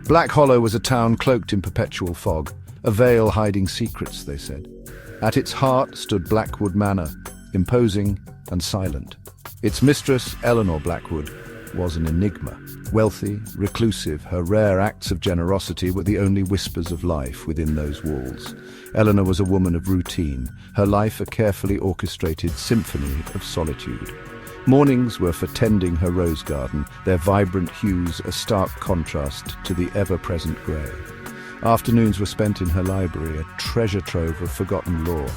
Black Hollow was a town cloaked in perpetual fog, a veil hiding secrets, they said. At its heart stood Blackwood Manor, imposing and silent. Its mistress, Eleanor Blackwood, was an enigma. Wealthy, reclusive, her rare acts of generosity were the only whispers of life within those walls. Eleanor was a woman of routine, her life a carefully orchestrated symphony of solitude. Mornings were for tending her rose garden, their vibrant hues a stark contrast to the ever-present grey. Afternoons were spent in her library, a treasure trove of forgotten lore.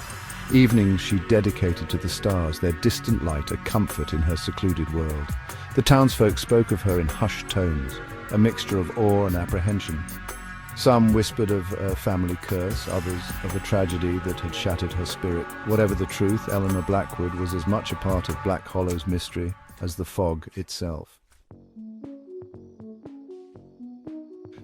Evenings she dedicated to the stars, their distant light a comfort in her secluded world. The townsfolk spoke of her in hushed tones, a mixture of awe and apprehension. Some whispered of a family curse, others of a tragedy that had shattered her spirit. Whatever the truth, Eleanor Blackwood was as much a part of Black Hollow's mystery as the fog itself.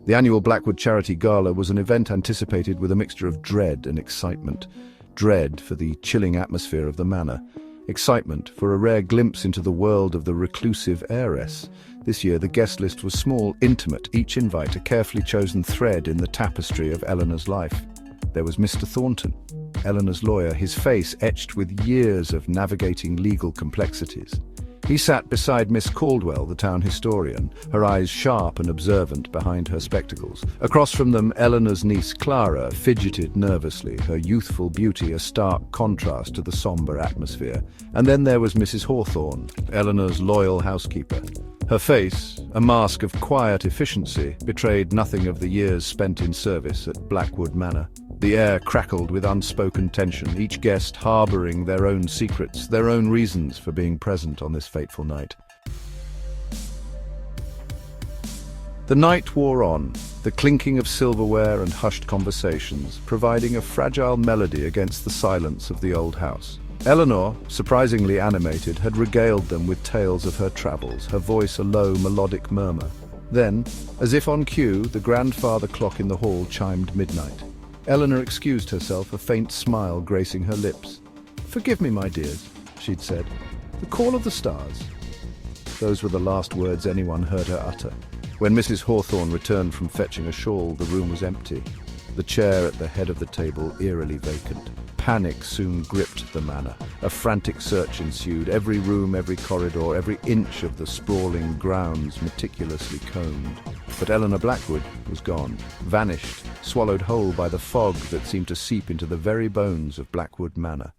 The annual Blackwood Charity Gala was an event anticipated with a mixture of dread and excitement. Dread for the chilling atmosphere of the manor. Excitement for a rare glimpse into the world of the reclusive heiress. This year the guest list was small, intimate, each invite a carefully chosen thread in the tapestry of Eleanor's life. There was Mr. Thornton, Eleanor's lawyer, his face etched with years of navigating legal complexities. He sat beside Miss Caldwell, the town historian, her eyes sharp and observant behind her spectacles. Across from them, Eleanor's niece Clara fidgeted nervously, her youthful beauty a stark contrast to the sombre atmosphere. And then there was Mrs. Hawthorne, Eleanor's loyal housekeeper. Her face, a mask of quiet efficiency, betrayed nothing of the years spent in service at Blackwood Manor. The air crackled with unspoken tension, each guest harboring their own secrets, their own reasons for being present on this fateful night. The night wore on, the clinking of silverware and hushed conversations, providing a fragile melody against the silence of the old house. Eleanor, surprisingly animated, had regaled them with tales of her travels, her voice a low, melodic murmur. Then, as if on cue, the grandfather clock in the hall chimed midnight. Eleanor excused herself, a faint smile gracing her lips. "Forgive me, my dears," she'd said. "The call of the stars." Those were the last words anyone heard her utter. When Mrs. Hawthorne returned from fetching a shawl, the room was empty. The chair at the head of the table eerily vacant. Panic soon gripped the manor. A frantic search ensued, every room, every corridor, every inch of the sprawling grounds meticulously combed. But Eleanor Blackwood was gone, vanished, swallowed whole by the fog that seemed to seep into the very bones of Blackwood Manor.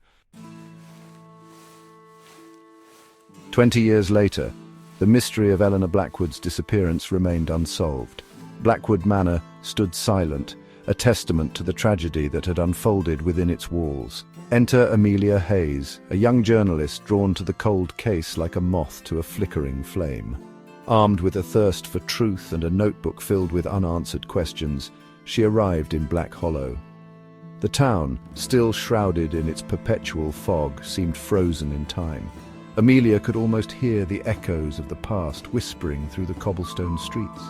20 years later, the mystery of Eleanor Blackwood's disappearance remained unsolved. Blackwood Manor stood silent, a testament to the tragedy that had unfolded within its walls. Enter Amelia Hayes, a young journalist drawn to the cold case like a moth to a flickering flame. Armed with a thirst for truth and a notebook filled with unanswered questions, she arrived in Black Hollow. The town, still shrouded in its perpetual fog, seemed frozen in time. Amelia could almost hear the echoes of the past whispering through the cobblestone streets.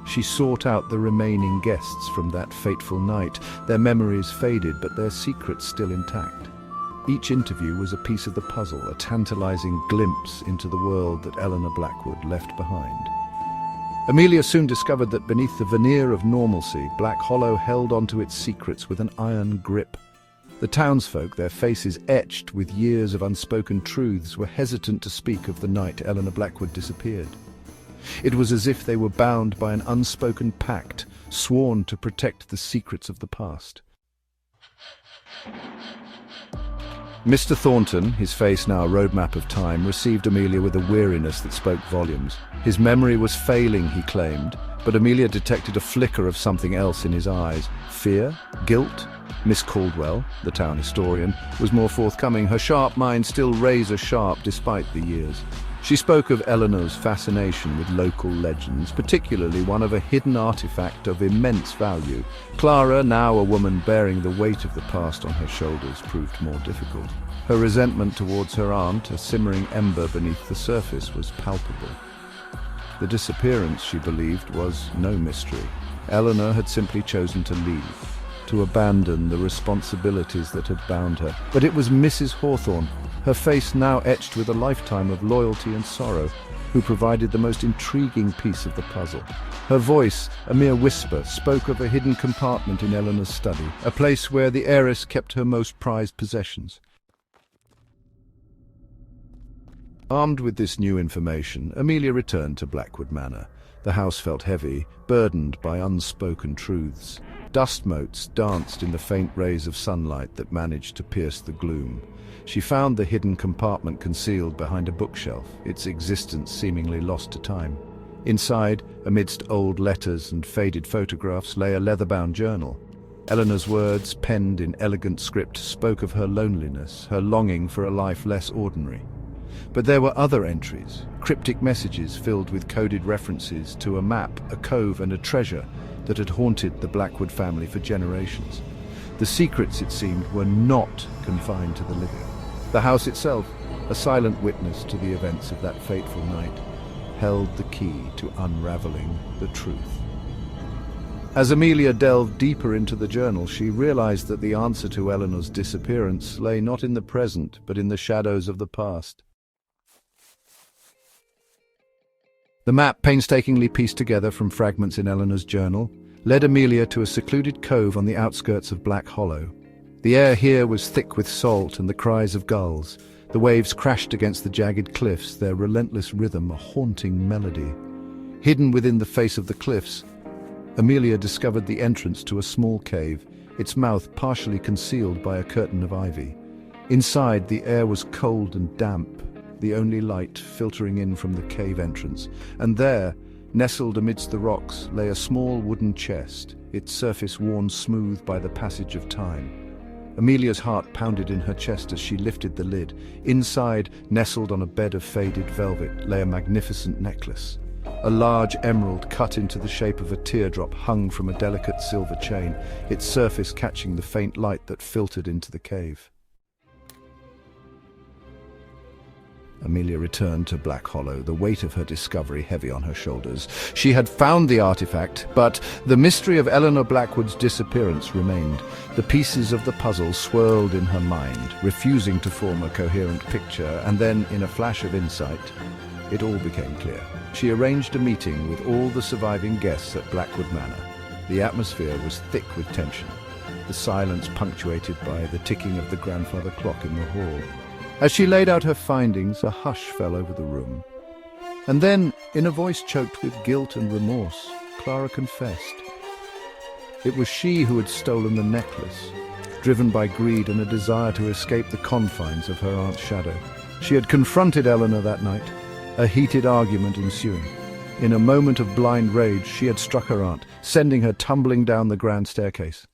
She sought out the remaining guests from that fateful night, their memories faded but their secrets still intact. Each interview was a piece of the puzzle, a tantalizing glimpse into the world that Eleanor Blackwood left behind. Amelia soon discovered that beneath the veneer of normalcy, Black Hollow held onto its secrets with an iron grip. The townsfolk, their faces etched with years of unspoken truths, were hesitant to speak of the night Eleanor Blackwood disappeared. It was as if they were bound by an unspoken pact, sworn to protect the secrets of the past. Mr. Thornton, his face now a roadmap of time, received Amelia with a weariness that spoke volumes. His memory was failing, he claimed, but Amelia detected a flicker of something else in his eyes. Fear? Guilt? Miss Caldwell, the town historian, was more forthcoming, her sharp mind still razor-sharp despite the years. She spoke of Eleanor's fascination with local legends, particularly one of a hidden artifact of immense value. Clara, now a woman bearing the weight of the past on her shoulders, proved more difficult. Her resentment towards her aunt, a simmering ember beneath the surface, was palpable. The disappearance, she believed, was no mystery. Eleanor had simply chosen to leave, to abandon the responsibilities that had bound her. But it was Mrs. Hawthorne, her face now etched with a lifetime of loyalty and sorrow. who provided the most intriguing piece of the puzzle. Her voice, a mere whisper, spoke of a hidden compartment in Eleanor's study, a place where the heiress kept her most prized possessions. Armed with this new information, Amelia returned to Blackwood Manor. The house felt heavy, burdened by unspoken truths. Dust motes danced in the faint rays of sunlight that managed to pierce the gloom. She found the hidden compartment concealed behind a bookshelf, its existence seemingly lost to time. Inside, amidst old letters and faded photographs, lay a leather-bound journal. Eleanor's words, penned in elegant script, spoke of her loneliness, her longing for a life less ordinary. But there were other entries, cryptic messages filled with coded references to a map, a cove, and a treasure that had haunted the Blackwood family for generations. The secrets, it seemed, were not confined to the living. The house itself, a silent witness to the events of that fateful night, held the key to unraveling the truth. As Amelia delved deeper into the journal, she realized that the answer to Eleanor's disappearance lay not in the present, but in the shadows of the past. The map, painstakingly pieced together from fragments in Eleanor's journal, led Amelia to a secluded cove on the outskirts of Black Hollow. The air here was thick with salt and the cries of gulls. The waves crashed against the jagged cliffs, their relentless rhythm a haunting melody. Hidden within the face of the cliffs, Amelia discovered the entrance to a small cave, its mouth partially concealed by a curtain of ivy. Inside, the air was cold and damp, the only light filtering in from the cave entrance. And there, nestled amidst the rocks, lay a small wooden chest, its surface worn smooth by the passage of time. Amelia's heart pounded in her chest as she lifted the lid. Inside, nestled on a bed of faded velvet, lay a magnificent necklace. A large emerald cut into the shape of a teardrop hung from a delicate silver chain, its surface catching the faint light that filtered into the cave. Amelia returned to Black Hollow, the weight of her discovery heavy on her shoulders. She had found the artifact, but the mystery of Eleanor Blackwood's disappearance remained. The pieces of the puzzle swirled in her mind, refusing to form a coherent picture, and then, in a flash of insight, it all became clear. She arranged a meeting with all the surviving guests at Blackwood Manor. The atmosphere was thick with tension, the silence punctuated by the ticking of the grandfather clock in the hall. As she laid out her findings, a hush fell over the room. And then, in a voice choked with guilt and remorse, Clara confessed. It was she who had stolen the necklace, driven by greed and a desire to escape the confines of her aunt's shadow. She had confronted Eleanor that night, a heated argument ensuing. In a moment of blind rage, she had struck her aunt, sending her tumbling down the grand staircase.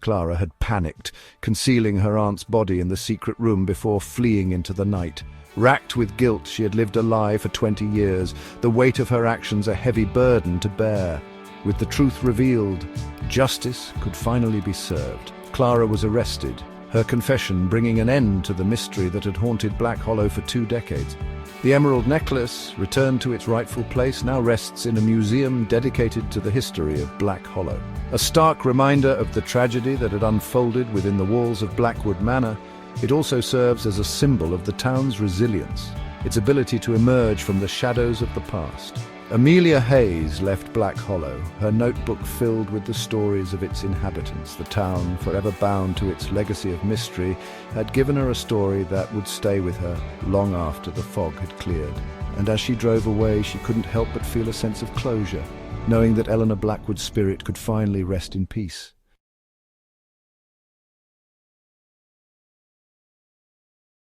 Clara had panicked, concealing her aunt's body in the secret room before fleeing into the night. Racked with guilt, she had lived a lie for 20 years, the weight of her actions a heavy burden to bear. With the truth revealed, justice could finally be served. Clara was arrested, her confession bringing an end to the mystery that had haunted Black Hollow for 2 decades. The emerald necklace, returned to its rightful place, now rests in a museum dedicated to the history of Black Hollow. A stark reminder of the tragedy that had unfolded within the walls of Blackwood Manor, it also serves as a symbol of the town's resilience, its ability to emerge from the shadows of the past. Amelia Hayes left Black Hollow, her notebook filled with the stories of its inhabitants. The town, forever bound to its legacy of mystery, had given her a story that would stay with her long after the fog had cleared. And as she drove away, she couldn't help but feel a sense of closure, knowing that Eleanor Blackwood's spirit could finally rest in peace.